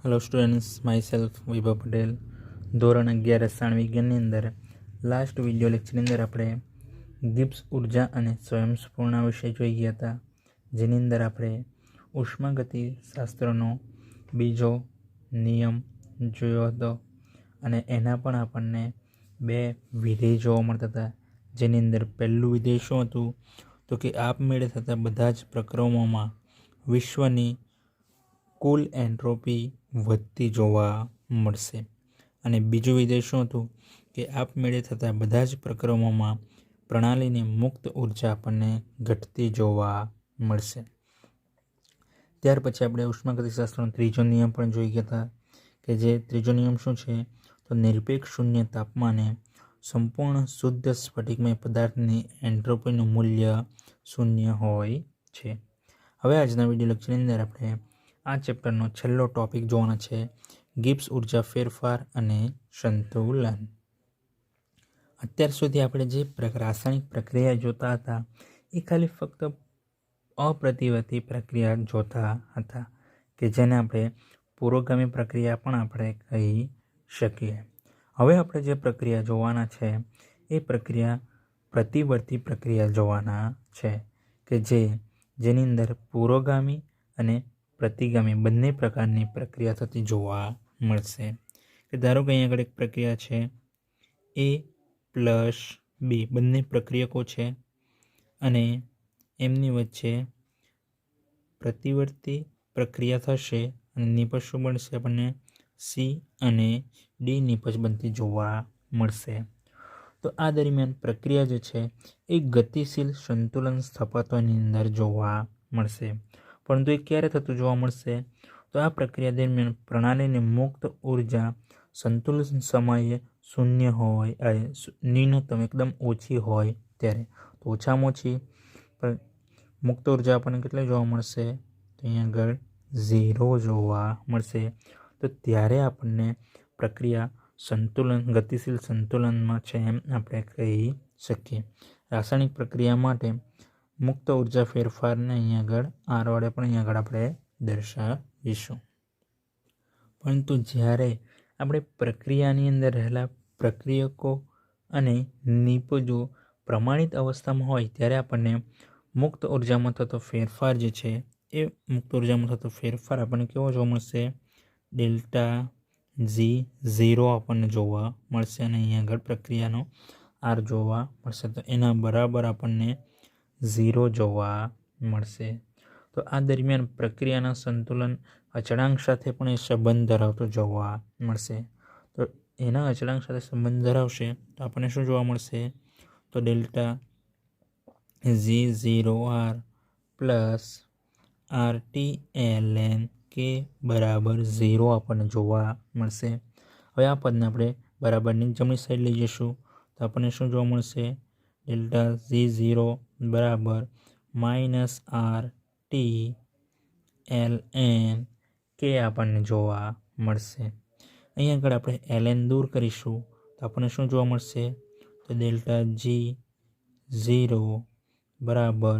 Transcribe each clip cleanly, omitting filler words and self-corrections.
Hello students, my self વૈભવ પટેલ. ધોરણ 11 રસાયણ વિજ્ઞાનની અંદર લાસ્ટ વિડીયો લેક્ચરની અંદર આપણે ગિબ્સ ઉર્જા અને સ્વયંસ્ફૂર્ણા વિશે જોઈ ગયા હતા, જેની અંદર આપણે ઉષ્માગતિ શાસ્ત્રનો બીજો નિયમ જોયો હતો અને એના પણ આપણને બે વિધેય જોવા મળતા હતા. જેની અંદર પહેલું વિધેય શું હતું તો કે આપમેળે થતા બધા જ પ્રક્રમોમાં વિશ્વની કુલ એન્ટ્રોપી વધતી જોવા મળશે. અને બીજું વિધેય શું હતું કે આપમેળે થતા બધા જ પ્રક્રમોમાં પ્રણાલીની મુક્ત ઉર્જા આપણને ઘટતી જોવા મળશે. ત્યાર પછી આપણે ઉષ્માગતિશાસ્ત્રનો ત્રીજો નિયમ પણ જોઈ ગયા હતા, કે જે ત્રીજો નિયમ શું છે તો નિરપેક્ષ શૂન્ય તાપમાને સંપૂર્ણ શુદ્ધ સ્ફટિકમય પદાર્થની એન્ટ્રોપીનું મૂલ્ય શૂન્ય હોય છે. હવે આજના વિડીયો લેક્ચરની અંદર આપણે આ ચેપ્ટરનો છેલ્લો ટોપિક જોવાનો છે, ગિબ્સ ઉર્જા ફેરફાર અને સંતુલન. અત્યાર સુધી આપણે જે રાસાયણિક પ્રક્રિયા જોતા હતા એ ખાલી ફક્ત અપ્રતિવર્તી પ્રક્રિયા જોતા હતા, કે જેને આપણે પુરોગામી પ્રક્રિયા પણ આપણે કહી શકીએ. હવે આપણે જે પ્રક્રિયા જોવાના છે એ પ્રક્રિયા પ્રતિવર્તી પ્રક્રિયા જોવાના છે, કે જેની અંદર પુરોગામી અને પ્રતિગામી બંને પ્રકારની પ્રક્રિયા થતી જોવા મળશે. કે ધારો કે અહીંયા આગળ એક પ્રક્રિયા છે A પ્લસ B, બંને પ્રક્રિયકો છે અને એમની વચ્ચે પ્રતિવર્તી પ્રક્રિયા થશે અને નિપજ શું બનશે આપણને C અને D નિપજ બનતી જોવા મળશે. તો આ દરમિયાન પ્રક્રિયા જે છે એ ગતિશીલ સંતુલન સ્થાપત્વની અંદર જોવા મળશે. પરંતુ એ ક્યારે થતું જોવા મળશે તો આ પ્રક્રિયા દરમિયાન પ્રણાલીની મુક્ત ઉર્જા સંતુલન સમયે શૂન્ય હોય, ન્યૂનતમ એકદમ ઓછી હોય ત્યારે. તો ઓછામાં ઓછી મુક્ત ઉર્જા આપણને કેટલી જોવા મળશે તો અહીંયા આગળ 0 જોવા મળશે. તો ત્યારે આપણને પ્રક્રિયા સંતુલન ગતિશીલ સંતુલનમાં છે એમ આપણે કહી શકીએ. રાસાયણિક પ્રક્રિયા માટે મુક્ત ઉર્જા ફેરફારને અહીંયા આગળ આર વડે પણ અહીંયા આગળ આપણે દર્શાવીશું. પરંતુ જ્યારે આપણે પ્રક્રિયાની અંદર રહેલા પ્રક્રિયકો અને નિપજો પ્રમાણિત અવસ્થામાં હોય ત્યારે આપણને મુક્ત ઉર્જામાં થતો ફેરફાર જે છે એ મુક્ત ઉર્જામાં થતો ફેરફાર આપણને કેવો જોવા મળશે, ડેલ્ટા G0 આપણને જોવા મળશે અને અહીંયા આગળ પ્રક્રિયાનો આર જોવા મળશે. તો એના બરાબર આપણને 0 જોવા મળશે. તો આ દરમિયાન પ્રક્રિયાના સંતુલન અચળાંક સાથે પણ એ સંબંધ ધરાવતો જોવા મળશે. તો એના અચળાંક સાથે સંબંધ ધરાવશે તો આપણને શું જોવા મળશે તો delta G0R plus RTln K બરાબર 0 આપણને જોવા મળશે. હવે આ પદને આપણે બરાબરની જમણી સાઈડ લઈ જઈશું તો આપણને શું જોવા મળશે, ડેલ્ટા G0 બરાબર -RTln K આપણને જોવા મળશે. અહીંયા આગળ આપણે ln દૂર કરીશું તો આપણને શું જોવા મળશે તો ડેલ્ટા G0 બરાબર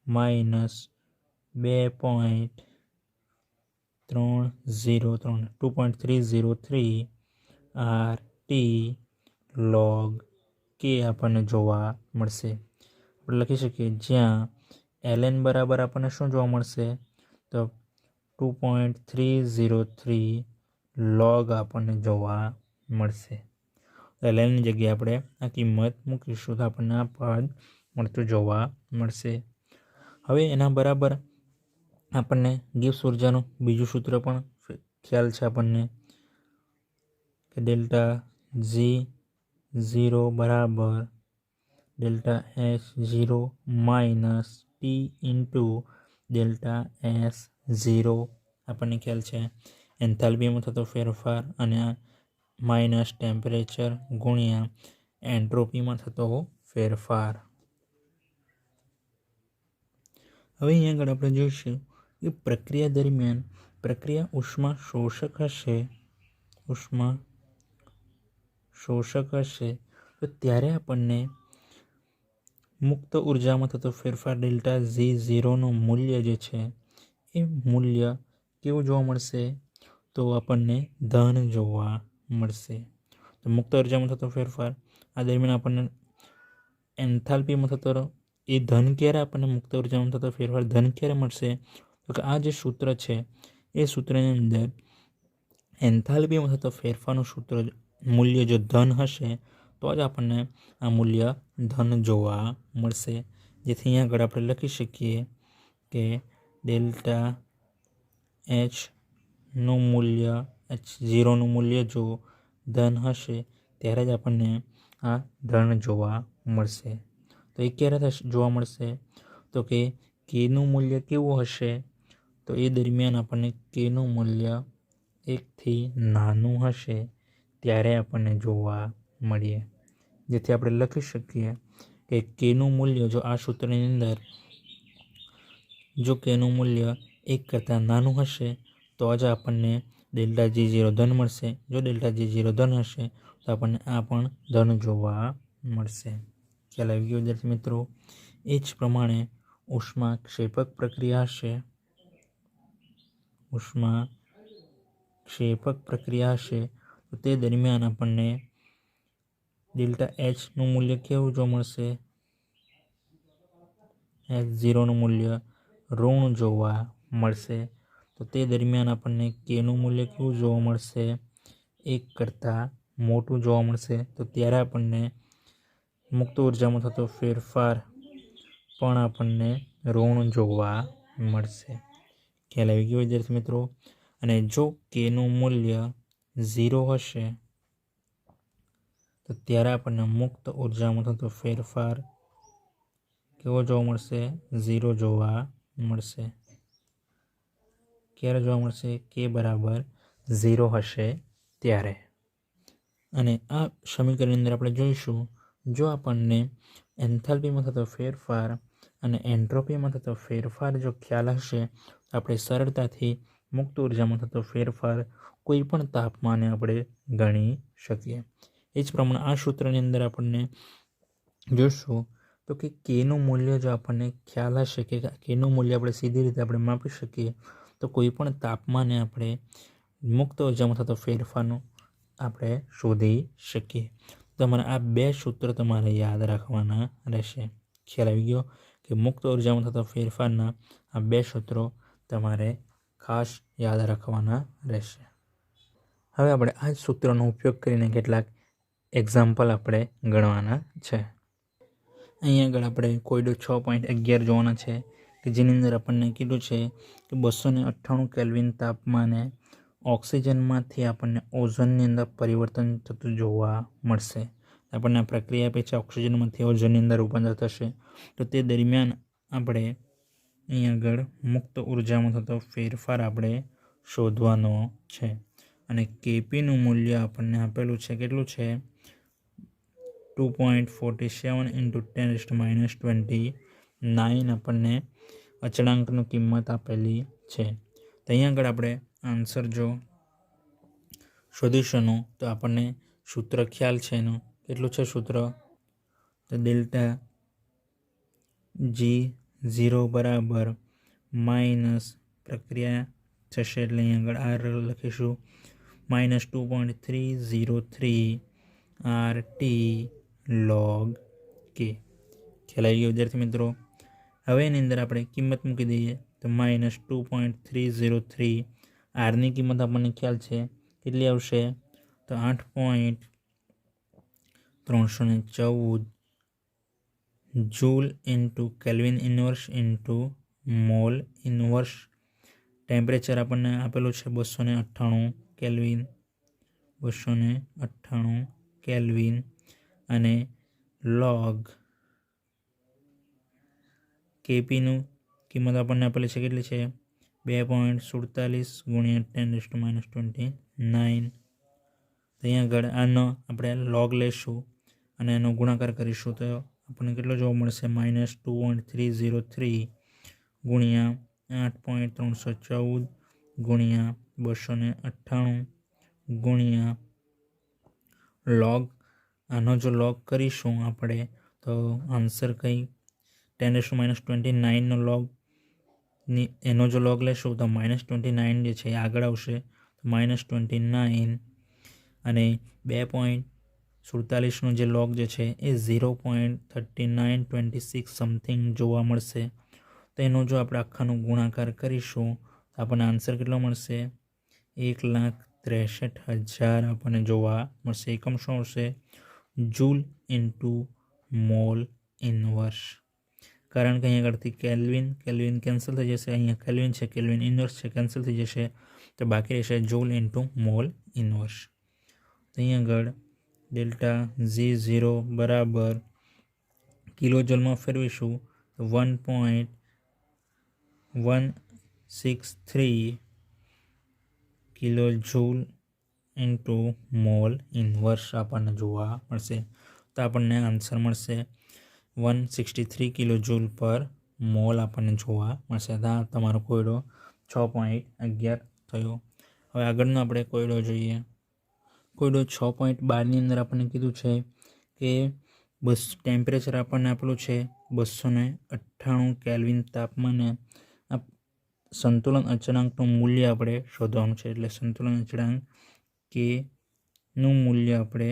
-2.303 RT log K આપણને જોવા મળશે. આપણે લખી શકીએ જ્યાં ln બરાબર આપણને શું જોવા મળશે તો 2.303 log આપણને જોવા મળશે. lnની જગ્યાએ આપણે આ કિંમત મૂકીશું તો આપણને આ પદ મળતું જોવા મળશે. હવે એના બરાબર આપણને ગિબ્સ ઉર્જાનું બીજું સૂત્ર પણ ખ્યાલ છે આપણને, કે ડેલ્ટા G0 બરાબર delta S0 minus T into delta S0 આપણને ખ્યાલ છે એન્થાલ્પીમાં થતો ફેરફાર અને માઇનસ ટેમ્પરેચર ગુણ્યા એન્ટ્રોપીમાં થતો ફેરફાર. હવે અહીંયા આગળ આપણે જોઈશું કે પ્રક્રિયા દરમિયાન પ્રક્રિયા ઉષ્મા શોષક હશે તો ત્યારે આપણને મુક્ત ઉર્જામાં થતો ફેરફાર ડેલ્ટા G0નું મૂલ્ય જે છે એ મૂલ્ય કેવું જોવા મળશે તો આપણને ધન જોવા મળશે. તો મુક્ત ઉર્જામાં થતો ફેરફાર આ દરમિયાન આપણને એન્થાલ્પીમાં થતો એ ધન ક્યારે આપણને મુક્ત ઉર્જામાં થતો ફેરફાર ધન ક્યારે મળશે? તો કે આ જે સૂત્ર છે એ સૂત્રની અંદર એન્થાલ્પીમાં થતો ફેરફારનું સૂત્ર મૂલ્ય જો ધન હશે તો જ આપણને આ મૂલ્ય ધન જોવા મળશે. જેથી અહીંયા આગળ આપણે લખી શકીએ કે ડેલ્ટા એચનું મૂલ્ય H0નું મૂલ્ય જો ધન હશે ત્યારે જ આપણને આ ધન જોવા મળશે. તો એ ક્યારે જોવા મળશે? તો કે કેનું મૂલ્ય કેવું હશે? તો એ દરમિયાન આપણને કેનું મૂલ્ય 1થી નાનું હશે ત્યારે આપણને જોવા મળીએ. જેથી આપણે લખી શકીએ કે કેનું મૂલ્ય જો આ સૂત્રની અંદર જો કેનું મૂલ્ય 1 કરતાં નાનું હશે તો જ આપણને ડેલ્ટા G0 ધન મળશે. જો ડેલ્ટા G0 ધન હશે તો આપણને આ પણ ધન જોવા મળશે. ખ્યાલ આવી ગયો વિદ્યાર્થી મિત્રો? એ જ પ્રમાણે ઉષ્માક્ષેપક પ્રક્રિયા હશે. ઉષ્માક્ષેપક પ્રક્રિયા હશે તો તે દરમિયાન આપણને ડેલ્ટા એચનું મૂલ્ય કેવું જોવા મળશે? H0નું મૂલ્ય ઋણ જોવા મળશે. તો તે દરમિયાન આપણને કેનું મૂલ્ય કેવું જોવા મળશે? 1 કરતાં મોટું જોવા મળશે. તો ત્યારે આપણને મુક્ત ઉર્જામાં થતો ફેરફાર પણ આપણને ઋણ જોવા મળશે. ખ્યાલ આવી ગયો વિદ્યાર્થી મિત્રો? અને જો કેનું મૂલ્ય 0 હશે તો ત્યારે આપણને મુક્ત ઉર્જામાં થતો ફેરફાર કેવો જોવા મળશે? 0 જોવા મળશે. ક્યારે જોવા મળશે? કે બરાબર 0 હશે ત્યારે. અને આ સમીકરણની અંદર આપણે જોઈશું જો આપણને એન્થાલ્પીમાં થતો ફેરફાર અને એન્ટ્રોપીમાં થતો ફેરફાર જો ખ્યાલ હશે તો આપણે સરળતાથી મુક્ત ઉર્જામાં થતો ફેરફાર કોઈ પણ તાપમાને આપણે ગણી શકીએ. એ જ પ્રમાણે આ સૂત્રની અંદર આપણને જોઈશું તો કે કેનું મૂલ્ય જો આપણને ખ્યાલ હશે કે કેનું મૂલ્ય આપણે સીધી રીતે આપણે માપી શકીએ તો કોઈ પણ તાપમાને આપણે મુક્ત ઉર્જામાં થતો ફેરફારનું આપણે શોધી શકીએ. તમારે આ બે સૂત્ર તમારે યાદ રાખવાના રહેશે. ખ્યાલ આવી ગયો કે મુક્ત ઉર્જામાં થતો ફેરફારના આ બે સૂત્રો તમારે ખાસ યાદ રાખવાના રહેશે. હવે આપણે આ જ સૂત્રનો ઉપયોગ કરીને કેટલાક એક્ઝામ્પલ આપણે ગણવાના છે. અહીંયા આગળ આપણે કોયડો 6.11 જોવાના છે કે જેની અંદર આપણને કીધું છે કે 298 કેલ્વિન તાપમાને ઓક્સિજનમાંથી આપણને ઓઝોનની અંદર પરિવર્તન થતું જોવા મળશે. આપણને આ પ્રક્રિયા પછી ઓક્સિજનમાંથી ઓઝોનની અંદર રૂપાંતર થશે. તો તે દરમિયાન આપણે અહીં આગળ મુક્ત ઉર્જામાં થતો ફેરફાર આપણે શોધવાનો છે. અને કેપીનું મૂલ્ય આપણને આપેલું છે કેટલું છે? 2.47 × 10⁻29 આપણને અચળાંકની કિંમત આપેલી છે. તો અહીંયા આગળ આપણે આન્સર જો શોધીશું તો આપણને સૂત્ર ખ્યાલ છે એનું કેટલું છે સૂત્ર? તો ડેલ્ટા G0 બરાબર માઇનસ પ્રક્રિયા થશે એટલે અહીં આગળ R લખીશું -2.303 RT log K. ખ્યાલ આવી ગયો વિદ્યાર્થી મિત્રો? હવે એની અંદર આપણે કિંમત મૂકી દઈએ તો -2.303 આરની કિંમત આપણને ખ્યાલ છે કેટલી આવશે? તો 8.314 joule into kelvin inverse into mall inverse. Temperature આપણને આપેલું છે 298 કેલ્વિન 298 કેલ્વિન અને લોગ કેપીનું કિંમત આપણને આપેલી છે કેટલી છે? 2.47 × 10⁻29. અહીંયા આગળ આનો આપણે લોગ લઈશું અને એનો ગુણાકાર કરીશું તો આપણને કેટલો જોવા મળશે? -2.303 ગુણ્યા 8.314 ગુણ્યા 298 ગુણ્યા લોગ. આનો જો લોગ કરીશું આપણે તો આન્સર કંઈ 10⁻29નો લોગ એનો જો લોગ લેશું તો -29 જે છે એ આગળ આવશે. તો -29 અને 2.47નો જે લોગ જે છે એ 0.3926 સમથિંગ જોવા મળશે. તો એનો જો આપણે આખાનો ગુણાકાર કરીશું તો આપણને આન્સર કેટલો મળશે? 1,63,000 આપણને જોવા મળશે. એકમ શું આવશે? Joule into mall inverse. કારણ કે અહીંયા આગળથી કેલ્વિન કેન્સલ થઈ જશે, અહીંયા કેલ્વિન છે, કેલ્વિન ઇનવર્સ છે, કેન્સલ થઈ જશે, તો બાકી રહેશે જૂલ ઇન્ટુ મોલ ઇનવર્સ. તો અહીંયા આગળ ડેલ્ટા G0 બરાબર કિલોજોલમાં ફેરવીશું તો 1.163 કિલોજૂલ ઇન્ટુ મોલ ઇનવર્સ આપણને જોવા મળશે. તો આપણને આન્સર મળશે 163 કિલોજૂલ પર મોલ આપણને જોવા મળશે. આ તમારો કોયડો 6.11 થયો. હવે આગળનો આપણે કોયડો જોઈએ. કોયડો 6.12ની અંદર આપણને કીધું છે કે ટેમ્પરેચર આપણને આપેલું છે 298 કેલ્વિન તાપમાને સંતુલન અચળાંકનું મૂલ્ય આપણે શોધવાનું છે. એટલે સંતુલન અચળાંક કે નું મૂલ્ય આપણે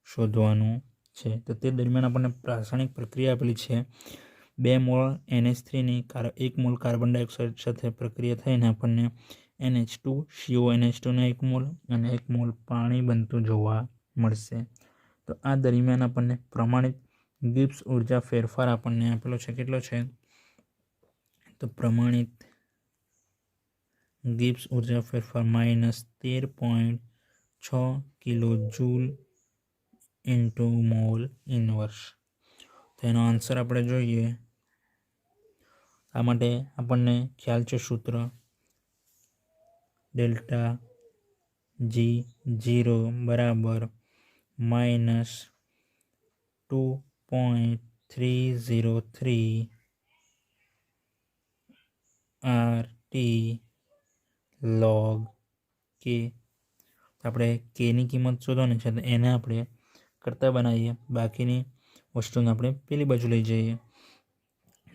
શોધવાનું છે. તો તે દરમિયાન આપણને રાસાયણિક પ્રક્રિયા આપેલી છે. 2 મોલ NH3ની 1 મોલ કાર્બન ડાયોક્સાઇડ સાથે પ્રક્રિયા થઈને આપણને NH2CONH2 1 મોલ અને 1 મોલ પાણી બનતું જોવા મળશે. તો આ દરમિયાન આપણને પ્રમાણિત ગિબ્સ ઉર્જા ફેરફાર આપણને આપેલો છે. કેટલો છે? તો પ્રમાણિત ગિબ્સ ઉર્જા ફેરફાર -13.6 કિલોજૂલ ઇન્ટુ મોલ ઇનવર્સ. તો એનો આન્સર આપણે જોઈએ. આ માટે આપણને ખ્યાલ છે સૂત્ર ડેલ્ટા G0 બરાબર -2.303 RT log K. આપણે Kની કિંમત શોધવાની છે તો એને આપણે કરતા બનાવીએ, બાકીની વસ્તુને આપણે પેલી બાજુ લઈ જઈએ.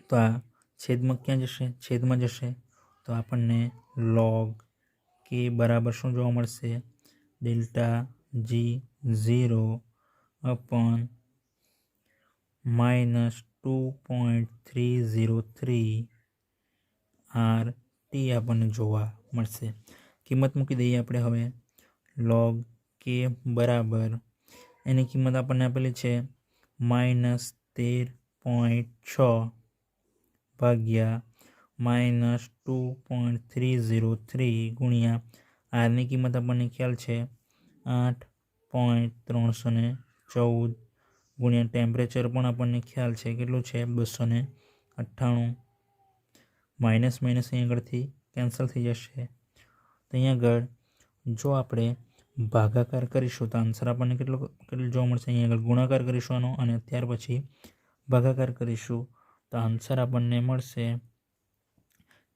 તો આ છેદમાં ક્યાં જશે? છેદમાં જશે. તો આપણને log K બરાબર શું જોવા મળશે? ડેલ્ટા G0 અપોન -2.303 RT આપણને જોવા મળશે. કિંમત મૂકી દઈએ આપણે હવે. log K બરાબર એની કિંમત આપણને આપેલી છે -13.6 ભાગ્યા -2.303 ગુણ્યા આરની કિંમત આપણને ખ્યાલ છે 8.314 ગુણ્યા ટેમ્પરેચર પણ આપણને ખ્યાલ છે કેટલું છે 298. માઇનસ માઇનસ અહીં આગળથી કેન્સલ થઈ જશે. તો અહીંયા આગળ જો આપણે ભાગાકાર કરીશું તો આન્સર આપણને કેટલું જોવા મળશે? અહીંયા આગળ ગુણાકાર કરીશું આનો અને ત્યાર પછી ભાગાકાર કરીશું તો આન્સર આપણને મળશે.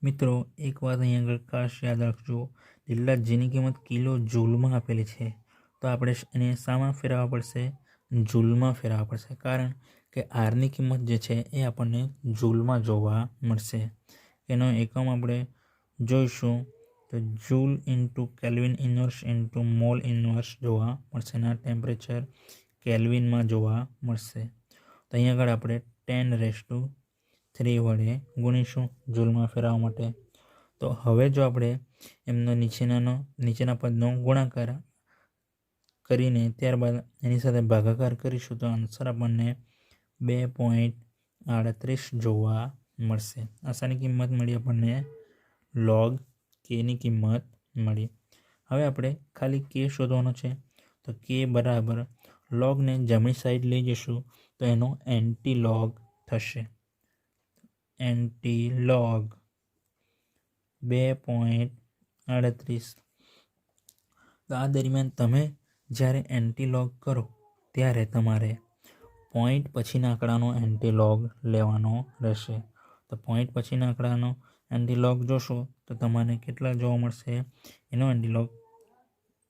મિત્રો એક વાત અહીંયા આગળ ખાસ યાદ રાખજો, ડેલ્ટા Gની કિંમત કિલો જૂલમાં આપેલી છે તો આપણે એને શામાં ફેરવવા પડશે? જૂલમાં ફેરવવા પડશે. કારણ કે આરની કિંમત જે છે એ આપણને જૂલમાં જોવા મળશે. એનો એકમ આપણે જોઈશું તો joule into kelvin inverse into mall inverse જોવા મળશે. અને આ ટેમ્પરેચર કેલ્વિનમાં જોવા મળશે. તો અહીંયા આગળ આપણે 10⁻³ વડે ગુણીશું જૂલમાં ફેરવવા માટે. તો હવે જો આપણે એમનો નીચેના પદનો ગુણાકાર કરીને ત્યારબાદ એની સાથે ભાગાકાર કરીશું તો આન્સર આપણને 2.38 જોવા મળશે. આશાની કિંમત મળી આપણને log Kની કિંમત મળી. હવે આપણે ખાલી K શોધવાનો છે તો K બરાબર લોગને જમણી સાઈડ લઈ જઈશું તો એનો એન્ટી લોગ થશે. Anti log 2.38. તો આ દરમિયાન તમે જ્યારે એન્ટી લોગ કરો ત્યારે તમારે પોઈન્ટ પછીના આંકડાનો એન્ટી લોગ લેવાનો રહેશે. તો પોઈન્ટ પછીના આંકડાનો એન્ટી લોગ જોશો તો તમારે કેટલા જોવા મળશે? એનો એન્ટી લોગ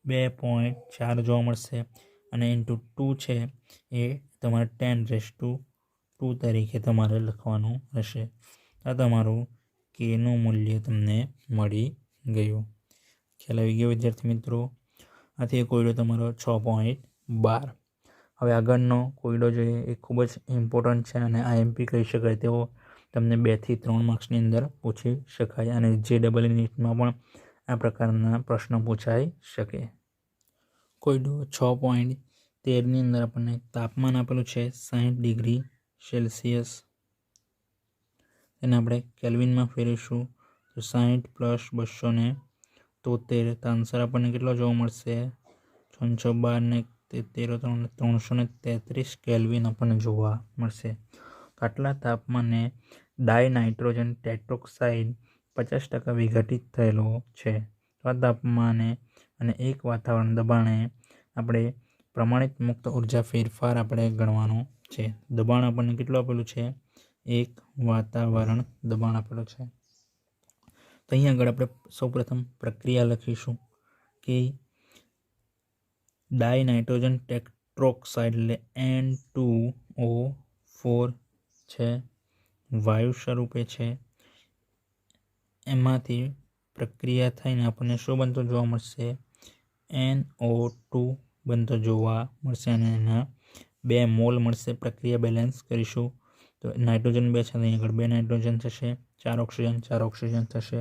2.4 જોવા મળશે અને ઇન્ટુ 2 છે એ તમારે 10⁻² તરીકે તમારે લખવાનું રહેશે. આ તમારું Kનું મૂલ્ય તમને મળી ગયું. ખ્યાલ આવી ગયો વિદ્યાર્થી મિત્રો? આથી કોયડો તમારો 6.12. હવે આગળનો કોયડો જોઈએ એ ખૂબ જ ઇમ્પોર્ટન્ટ છે અને આઈએમપી કહી શકાય તેવો તમને 2 થી 3 માર્ક્સની અંદર પૂછી શકાય અને JEE નીટમાં પણ આ પ્રકારના પ્રશ્નો પૂછાઈ શકે. કોયડો 6.13ની અંદર આપણને તાપમાન આપેલું છે 60 ડિગ્રી સેલ્સિયસ. એને આપણે કેલ્વિનમાં ફેરવીશું તો 60 + 273. તો આન્સર આપણને કેટલો જોવા મળશે? 612 ને 13 333 કેલ્વિન આપણને જોવા મળશે. તો આટલા તાપમાને ડાયનાઇટ્રોજન ટેટ્રોક્સાઇડ 50% વિઘટિત થયેલો છે. તો આ તાપમાને અને એક વાતાવરણ દબાણે આપણે પ્રમાણિત મુક્ત ઉર્જા ફેરફાર આપણે ગણવાનો છે. દબાણ આપણને કેટલું આપેલું છે? એક વાતાવરણ દબાણ આપેલું છે. તો અહીંયા આગળ આપણે સૌપ્રથમ પ્રક્રિયા લખીશું કે ડાયનાઇટ્રોજન ટેટ્રોક્સાઇડ એટલે N2O4 છે, વાયુ સ્વરૂપે છે. એમાંથી પ્રક્રિયા થઈને આપણને શું બનતો જોવા મળશે? NO2 બનતો જોવા મળશે અને એના 2 મોલ મળશે. પ્રક્રિયા બેલેન્સ કરીશું તો નાઇટ્રોજન 2 છે, અહીં આગળ 2 નાઇટ્રોજન થશે, 4 ઓક્સિજન થશે.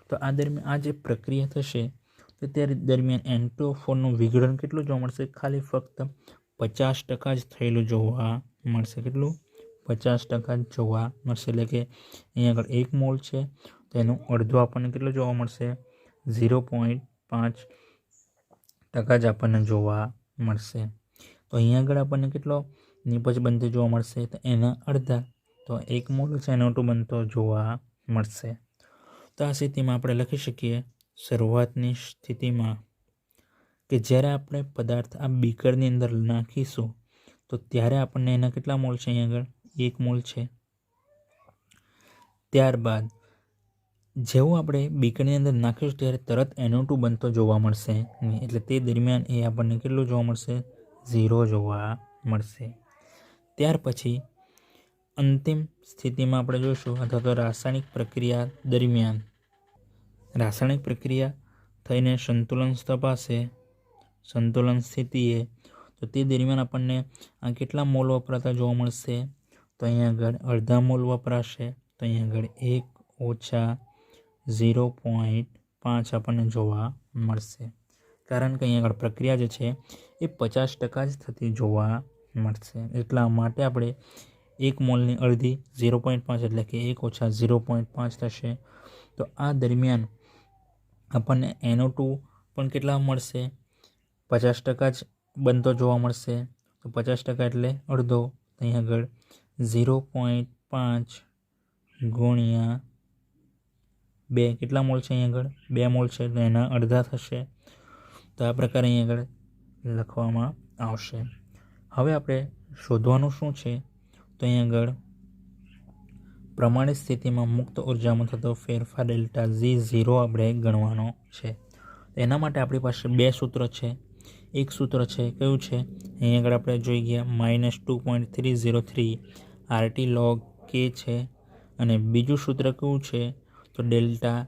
તો આ દરમિયાન આ જે પ્રક્રિયા થશે તો તે દરમિયાન N2O4નું વિઘટન કેટલું જોવા મળશે? ખાલી ફક્ત 50% જ થયેલું જોવા મળશે. કેટલું? 50% જ જોવા મળશે. એટલે કે અહીં આગળ 1 મોલ છે તો એનું અડધું આપણને કેટલું જોવા મળશે? 0.5% જ આપણને જોવા મળશે. તો અહીં આગળ આપણને કેટલો નિપજ બનતો જોવા મળશે? તો એના અડધા, તો 1 મોલ છે NO2 બનતો જોવા મળશે. તો આ સ્થિતિમાં આપણે લખી શકીએ શરૂઆતની સ્થિતિમાં કે જ્યારે આપણે પદાર્થ આ બીકરની અંદર નાખીશું તો ત્યારે આપણને એના કેટલા મોલ છે? અહીં આગળ 1 મોલ છે. ત્યારબાદ જેવું આપણે બીકરની અંદર નાખીશું ત્યારે તરત NO2 બનતો જોવા મળશે નહીં. એટલે તે દરમિયાન એ આપણને કેટલું જોવા મળશે? 0 જોવા મળશે. ત્યાર પછી અંતિમ સ્થિતિમાં આપણે જોઈશું અથવા તો રાસાયણિક પ્રક્રિયા દરમિયાન રાસાયણિક પ્રક્રિયા થઈને સંતુલન તપાસે સંતુલન સ્થિતિએ તો તે દરમિયાન આપણને આ કેટલા મોલ વપરાતા જોવા મળશે? તો અહીં આગળ અડધા મોલ વપરાશે. તો અહીં આગળ 1 - 0.5 આપણને જોવા મળશે. કારણ કે અહીં આગળ પ્રક્રિયા જે છે એ 50% જ થતી જોવા મળશે. એટલા માટે આપણે 1 મોલની અડધી 0.5 એટલે કે 1 - 0.5 થશે. તો આ દરમિયાન આપણને NO2 પણ કેટલા મળશે? 50% જ બનતો જોવા મળશે. તો 50% એટલે અડધો. અહીં આગળ 0.5 × 2 કેટલા મોલ છે? અહીં આગળ 2 મોલ છે તો એના અડધા થશે. તો આ પ્રકારે અહીં આગળ લખવામાં આવશે. હવે આપણે શોધવાનું શું છે? તો અહીં આગળ પ્રમાણિત સ્થિતિમાં મુક્ત ઉર્જામાં થતો ફેરફાર ડેલ્ટા G0 આપણે ગણવાનો છે. એના માટે આપણી પાસે 2 સૂત્ર છે. એક સૂત્ર છે કયું છે? અહીં આગળ આપણે જોઈ ગયા -2.303 RT log K છે. અને બીજું સૂત્ર કયું છે? તો ડેલ્ટા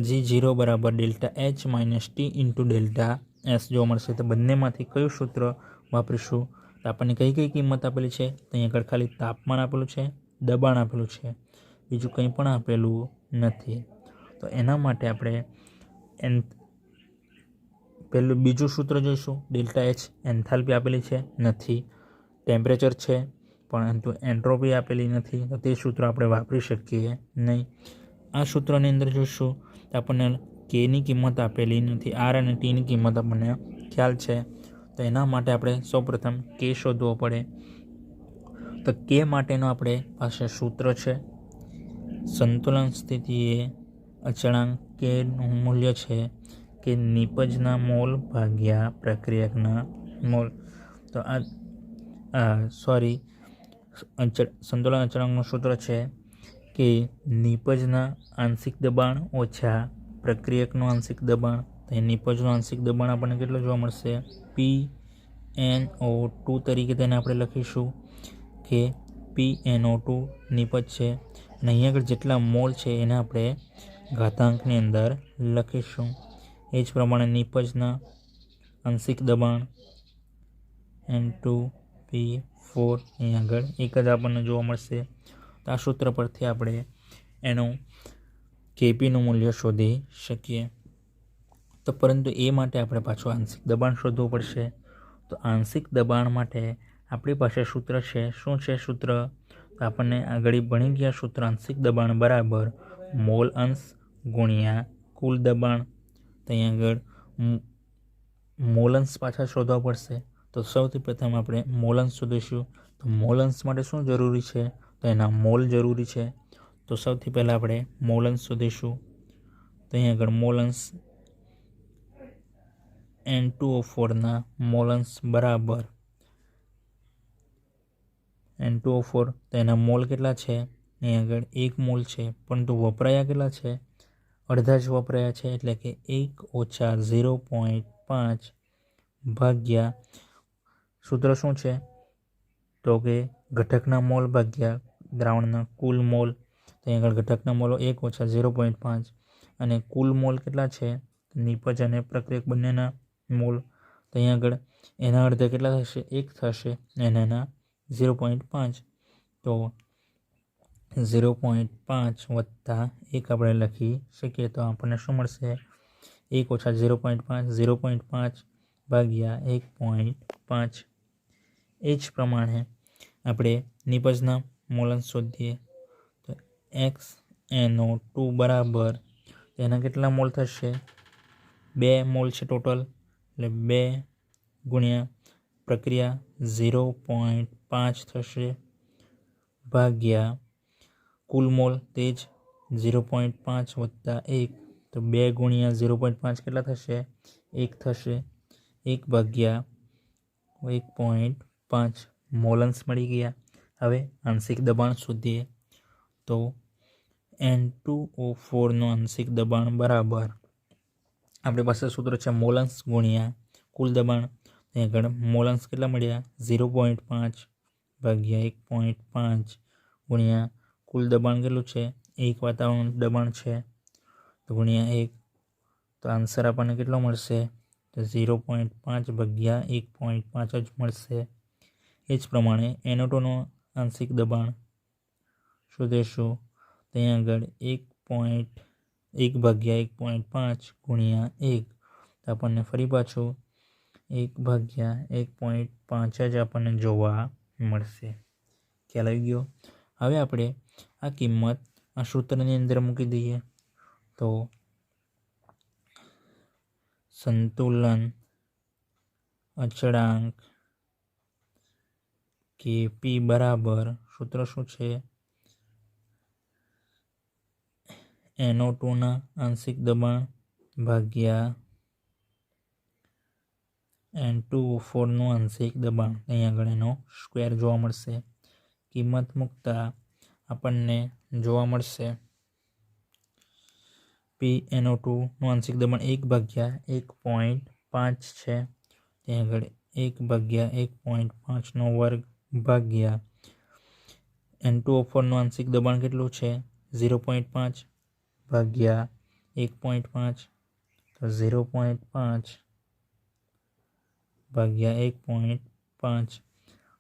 G0 બરાબર delta H - T × delta S જોવા મળશે. તો બંનેમાંથી કયું સૂત્ર વાપરીશું? તો આપણને કઈ કિંમત આપેલી છે? તો અહીં આગળ ખાલી તાપમાન આપેલું છે, દબાણ આપેલું છે, બીજું કંઈ પણ આપેલું નથી. તો એના માટે આપણે બીજું સૂત્ર જોઈશું. ડેલ્ટા H એન્થાલ્પી આપેલી છે નથી, ટેમ્પરેચર છે પરંતુ એન્ટ્રોપી આપેલી નથી. તો તે સૂત્ર આપણે વાપરી શકીએ નહીં. આ સૂત્રની અંદર જોઈશું તો આપણને Kની કિંમત આપેલી નથી, R અને Tની કિંમત આપણને ખ્યાલ છે. તો એના માટે આપણે સૌપ્રથમ K શોધવો પડે. તો K માટેનો આપણે પાસે સૂત્ર છે. સંતુલન સ્થિતિએ અચળાંક Kનું મૂલ્ય છે કે નિપજના મોલ ભાગ્યા પ્રક્રિયકના મોલ. તો સંતુલન અચળાંકનું સૂત્ર છે કે નિપજના આંશિક દબાણ ઓછા પ્રક્રિયકનું આંશિક દબાણ. તો એ નિપજનું આંશિક દબાણ આપણને કેટલું જોવા મળશે? PnO2 તરીકે તેને આપણે લખીશું કે PnO2 નિપજ છે અને અહીંયા આગળ જેટલા મોલ છે એને આપણે ઘાતાંકની અંદર લખીશું. એ જ પ્રમાણે નિપજના આંશિક દબાણ N2P4 અહીં આગળ એક જ આપણને જોવા મળશે. તો આ સૂત્ર પરથી આપણે એનું કેપીનું મૂલ્ય શોધી શકીએ. તો પરંતુ એ માટે આપણે પાછું આંશિક દબાણ શોધવું પડશે. તો આંશિક દબાણ માટે આપણી પાસે સૂત્ર છે. શું છે સૂત્ર? તો આપણને આગળ ભણી ગયા સૂત્ર આંશિક દબાણ બરાબર મોલ અંશ ગુણ્યા કુલ દબાણ. તો અહીં આગળ મોલ અંશ પાછા શોધવા પડશે. તો સૌથી પ્રથમ આપણે મોલ અંશ શોધીશું. તો મોલ અંશ માટે શું જરૂરી છે? તો એના મોલ જરૂરી છે. તો સૌથી પહેલાં આપણે મોલ અંશ શોધીશું. તો અહીં આગળ મોલ અંશ N2O4 મોલ અંશ બરાબર N2O4. તો એના મોલ કેટલા છે? અહીં આગળ 1 મોલ છે, પરંતુ વપરાયા કેટલા છે? અડધા જ વપરાયા છે, એટલે કે 1 - 0.5 ભાગ્યા સૂત્ર શું છે? તો કે ઘટકના મોલ ભાગ્યા દ્રાવણના કુલ મોલ. તો અહીં આગળ ઘટકના મોલો 1 - 0.5 અને કુલ મોલ કેટલા છે? નિપજ અને પ્રક્રિયક બંનેના મોલ. તો અહીં આગળ એના અડધા કેટલા થશે? 1 થશે. એના 0.5. તો 0.5 વત્તા 1 આપણે લખી શકીએ. તો આપણને શું મળશે? 1 - 0.5 0.5 ભાગ્યા 1.5. એ જ પ્રમાણે આપણે નિપજના મોલ અંશ શોધીએ. તો XnO2 બરાબર એના કેટલા મોલ થશે? 2 મોલ છે ટોટલ, એટલે 2 ગુણ્યા પ્રક્રિયા 0.5 થશે ભાગ્યા કુલ મોલ તે જ 0.5 વત્તા 1. તો 2 ગુણ્યા 0.5 કેટલા થશે? 1 થશે. 1 ભાગ્યા 1.5 મોલ અંશ મળી ગયા. હવે આંશિક દબાણ શોધીએ. તો N2O4 આંશિક દબાણ બરાબર આપણી પાસે સૂત્ર છે મોલ અંશ ગુણ્યા કુલ દબાણ. અહીં આગળ મોલ અંશ કેટલા મળ્યા? 0.5 ભાગ્યા 1.5 ગુણ્યા કુલ દબાણ કેટલું છે? 1 વાતાવરણ દબાણ છે, તો ગુણ્યા 1. તો આન્સર આપણને કેટલો મળશે? તો 0.5 ભાગ્યા 1.5 જ મળશે. એ જ પ્રમાણે NO2 આંશિક દબાણ શોધીશું. તો અહીં આગળ 1 ભાગ્યા 1.5 ગુણ્યા 1. તો આપણને ફરી પાછું 1 ભાગ્યા 1.5 જ આપણને જોવા મળશે. ખ્યાલ આવી ગયો? હવે આપણે આ કિંમત આ સૂત્રની અંદર મૂકી દઈએ. તો સંતુલન અચળાંક Kp બરાબર સૂત્ર શું છે? NO2 આંશિક દબાણ ભાગ્યા N2O4 આંશિક દબાણ. અહીં આગળ એનો સ્ક્વેર જોવા મળશે. કિંમત મૂકતા આપણને જોવા મળશે PnO2 આંશિક દબાણ 1 ભાગ્યા 1.5 છે. ત્યાં આગળ 1 ભાગ્યા 1.5 વર્ગ ભાગ્યા N2O4 આંશિક દબાણ કેટલું છે? 0.5 ભાગ્યા 1.5. તો 0.5 ભાગ્યા 1.5.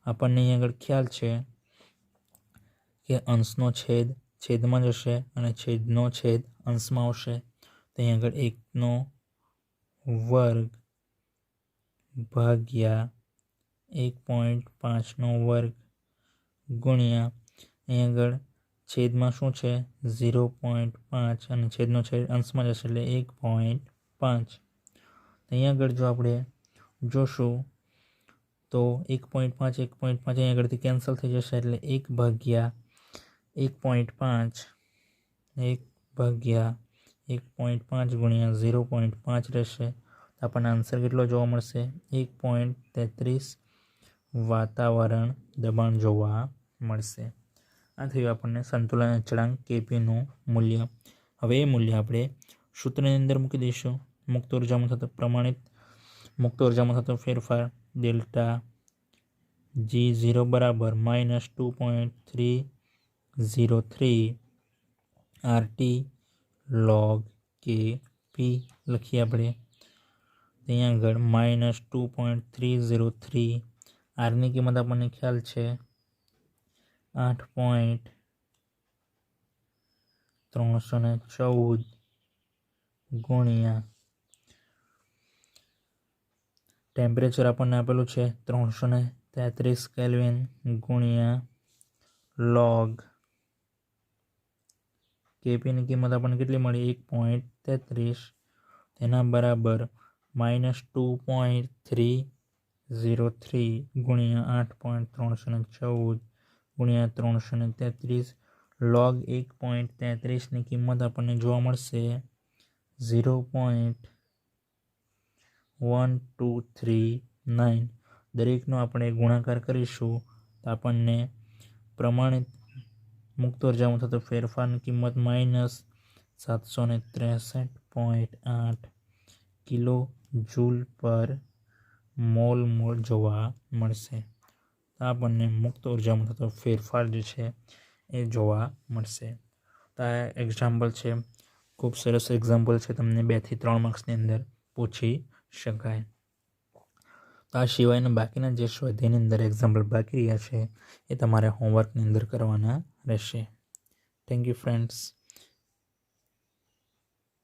આપણને અહીં આગળ ખ્યાલ છે કે અંશનો છેદ છેદમાં જશે અને છેદનો છેદ અંશમાં આવશે. તો અહીં આગળ 1નો વર્ગ ભાગ્યા 1.5નો વર્ગ ગુણ્યા અહીં આગળ છેદમાં શું છે? 0.5 અને છેદનો છેદ અંશમાં જશે એટલે 1.5. અહીં આગળ જો આપણે જોશું તો 1.5 અહીં આગળથી કેન્સલ થઈ જશે, એટલે 1 ભાગ્યા 1.5 1 ભાગ્યા 1.5 ગુણ્યા 0.5 રહેશે. આપણને આન્સર કેટલો જોવા મળશે? 1.33 વાતાવરણ દબાણ જોવા મળશે. આ થયું આપણને સંતુલન અચળાંક Kpનું મૂલ્ય. હવે એ મૂલ્ય આપણે સૂત્રની અંદર મૂકી દઈશું. મુક્ત ઉર્જામાં થતો પ્રમાણિત મુક્ત ઉર્જામાં થતો ફેરફાર ડેલ્ટા G0 બરાબર -2.303 RT log Kp લખીએ આપણે. ત્યાં આગળ -2.303. આરની કિંમત આપણને ખ્યાલ છે 8.314 ગુણ્યા ટેમ્પરેચર આપણને આપેલું છે 333 કેલ્વિન ગુણ્યા log કેપીની કિંમત આપણને કેટલી મળી 1.33. તેના બરાબર -2.303 ગુણ્યા 8.314 ગુણ્યા 333. log 1.33ની કિંમત આપણને જોવા મળશે 0.1239. દરેકનો આપણે ગુણાકાર કરીશું તો આપણને પ્રમાણિત મુક્ત ઉર્જામાં થતો ફેરફારની કિંમત -763.8 કિલો જૂલ પર મોલ જોવા મળશે. તો આપણને મુક્ત ઉર્જામાં થતો ફેરફાર જે છે એ જોવા મળશે. તો આ એક્ઝામ્પલ છે, ખૂબ સરસ એક્ઝામ્પલ છે, તમને 2 થી 3 માર્ક્સની અંદર પૂછી શકાય. તો આ સિવાયના બાકીના જે સ્વાધ્યાયની અંદર એક્ઝામ્પલ બાકી રહ્યા છે એ તમારે હોમવર્કની અંદર કરવાના રહેશે. Thank you friends.